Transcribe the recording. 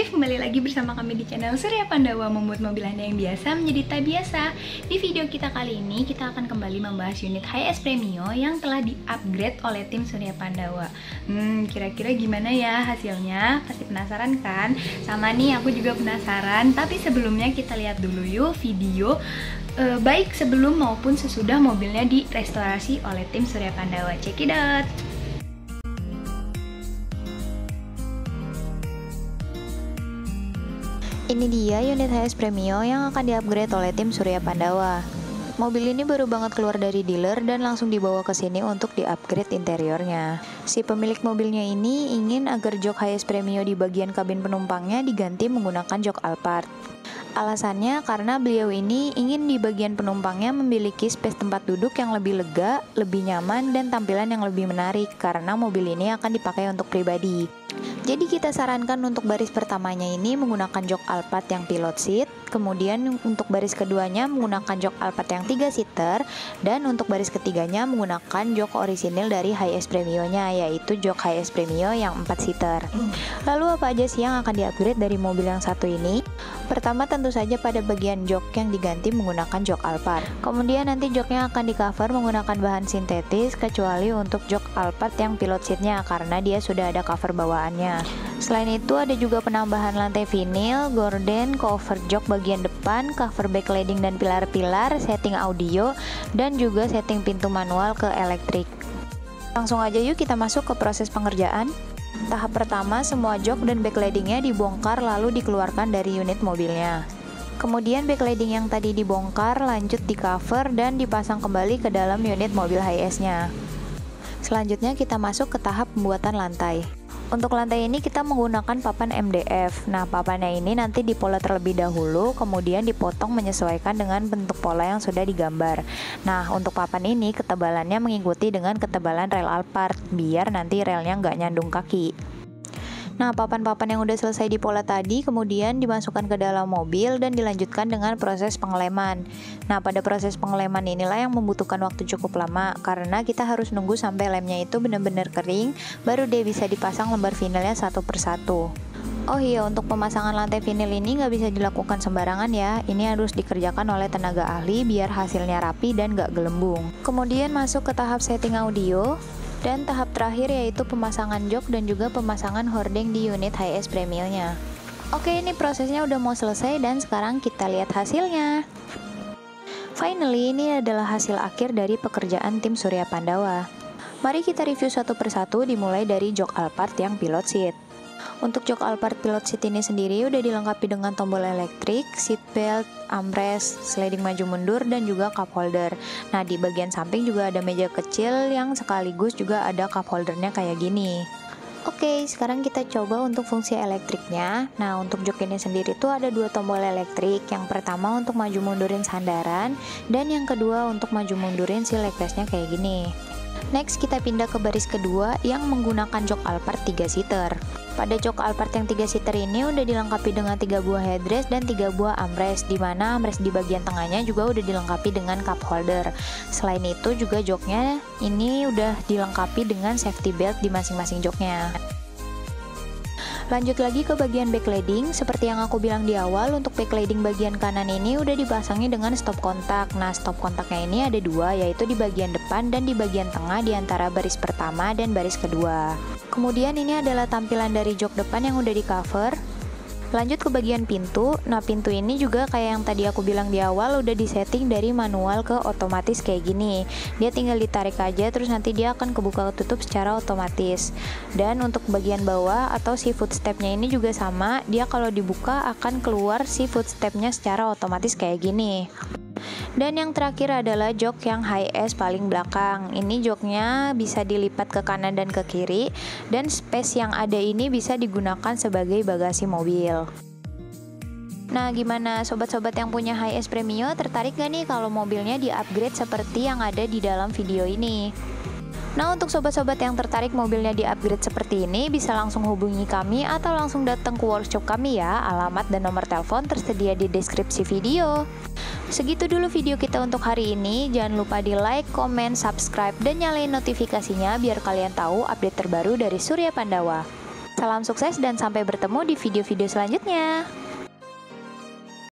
Afif, kembali lagi bersama kami di channel Surya Pandawa, membuat mobil Anda yang biasa menjadi tak biasa. Di video kita kali ini, kita akan kembali membahas unit HS Premio yang telah di-upgrade oleh tim Surya Pandawa. Kira-kira gimana ya hasilnya? Pasti penasaran kan? Sama nih, aku juga penasaran. Tapi sebelumnya kita lihat dulu yuk video baik sebelum maupun sesudah mobilnya direstorasi oleh tim Surya Pandawa. Check it out! Ini dia unit HS Premio yang akan di-upgrade oleh tim Surya Pandawa. Mobil ini baru banget keluar dari dealer dan langsung dibawa ke sini untuk di-upgrade interiornya. Si pemilik mobilnya ini ingin agar jok HS Premio di bagian kabin penumpangnya diganti menggunakan jok Alphard. Alasannya karena beliau ini ingin di bagian penumpangnya memiliki space tempat duduk yang lebih lega, lebih nyaman, dan tampilan yang lebih menarik karena mobil ini akan dipakai untuk pribadi. Jadi kita sarankan untuk baris pertamanya ini menggunakan jok Alphard yang pilot seat, kemudian untuk baris keduanya menggunakan jok Alphard yang 3 seater, dan untuk baris ketiganya menggunakan jok orisinil dari HS Premio-nya, yaitu jok HS Premio yang 4 seater. Lalu apa aja sih yang akan di-upgrade dari mobil yang satu ini? Pertama tentu saja pada bagian jok yang diganti menggunakan jok Alphard. Kemudian nanti joknya akan di cover menggunakan bahan sintetis kecuali untuk jok Alphard yang pilot seatnya karena dia sudah ada cover bawaannya. Selain itu ada juga penambahan lantai vinil, gorden, cover jok bagian depan, cover backlighting dan pilar-pilar, setting audio, dan juga setting pintu manual ke elektrik. Langsung aja yuk kita masuk ke proses pengerjaan. Tahap pertama, semua jok dan backlightingnya dibongkar lalu dikeluarkan dari unit mobilnya. Kemudian backlighting yang tadi dibongkar lanjut di cover dan dipasang kembali ke dalam unit mobil HS-nya. Selanjutnya kita masuk ke tahap pembuatan lantai. Untuk lantai ini kita menggunakan papan MDF. Nah, papannya ini nanti dipola terlebih dahulu, kemudian dipotong menyesuaikan dengan bentuk pola yang sudah digambar. Nah, untuk papan ini ketebalannya mengikuti dengan ketebalan rel Alphard, biar nanti relnya nggak nyandung kaki. Nah, papan-papan yang udah selesai dipola tadi kemudian dimasukkan ke dalam mobil dan dilanjutkan dengan proses pengeleman. Nah, pada proses pengeleman inilah yang membutuhkan waktu cukup lama karena kita harus nunggu sampai lemnya itu benar-benar kering, baru dia bisa dipasang lembar vinilnya satu persatu. Oh iya, untuk pemasangan lantai vinil ini nggak bisa dilakukan sembarangan ya. Ini harus dikerjakan oleh tenaga ahli biar hasilnya rapi dan nggak gelembung. Kemudian masuk ke tahap setting audio. Dan tahap terakhir yaitu pemasangan jok dan juga pemasangan hordeng di unit HS Premio-nya. Oke, ini prosesnya udah mau selesai dan sekarang kita lihat hasilnya. Finally, ini adalah hasil akhir dari pekerjaan tim Surya Pandawa. Mari kita review satu persatu dimulai dari jok Alphard yang pilot seat. Untuk jok Alphard pilot seat ini sendiri udah dilengkapi dengan tombol elektrik, seat belt, armrest, sliding maju mundur, dan juga cup holder. Nah, di bagian samping juga ada meja kecil yang sekaligus juga ada cup holdernya kayak gini. Oke, sekarang kita coba untuk fungsi elektriknya. Nah, untuk jok ini sendiri tuh ada dua tombol elektrik. Yang pertama untuk maju mundurin sandaran, dan yang kedua untuk maju mundurin si leg restnya kayak gini. Next, kita pindah ke baris kedua yang menggunakan jok Alphard 3 seater. Pada jok Alphard yang 3 seater ini udah dilengkapi dengan 3 buah headrest dan 3 buah armrest, di mana armrest di bagian tengahnya juga udah dilengkapi dengan cup holder. Selain itu juga joknya ini udah dilengkapi dengan safety belt di masing-masing joknya. Lanjut lagi ke bagian backlighting. Seperti yang aku bilang di awal, untuk backlighting bagian kanan ini udah dipasangi dengan stop kontak. Nah, stop kontaknya ini ada dua, yaitu di bagian depan dan di bagian tengah di antara baris pertama dan baris kedua. Kemudian ini adalah tampilan dari jok depan yang udah di cover. Lanjut ke bagian pintu. Nah, pintu ini juga kayak yang tadi aku bilang di awal udah disetting dari manual ke otomatis kayak gini. Dia tinggal ditarik aja terus nanti dia akan kebuka tutup secara otomatis. Dan untuk bagian bawah atau si footstepnya ini juga sama. Dia kalau dibuka akan keluar si footstepnya secara otomatis kayak gini. Dan yang terakhir adalah jok yang HS paling belakang. Ini joknya bisa dilipat ke kanan dan ke kiri, dan space yang ada ini bisa digunakan sebagai bagasi mobil. Nah, gimana sobat-sobat yang punya HS Premio, tertarik gak nih kalau mobilnya di-upgrade seperti yang ada di dalam video ini? Nah, untuk sobat-sobat yang tertarik mobilnya di-upgrade seperti ini, bisa langsung hubungi kami atau langsung datang ke workshop kami ya. Alamat dan nomor telepon tersedia di deskripsi video. Segitu dulu video kita untuk hari ini. Jangan lupa di like, komen, subscribe, dan nyalain notifikasinya biar kalian tahu update terbaru dari Surya Pandawa. Salam sukses dan sampai bertemu di video-video selanjutnya.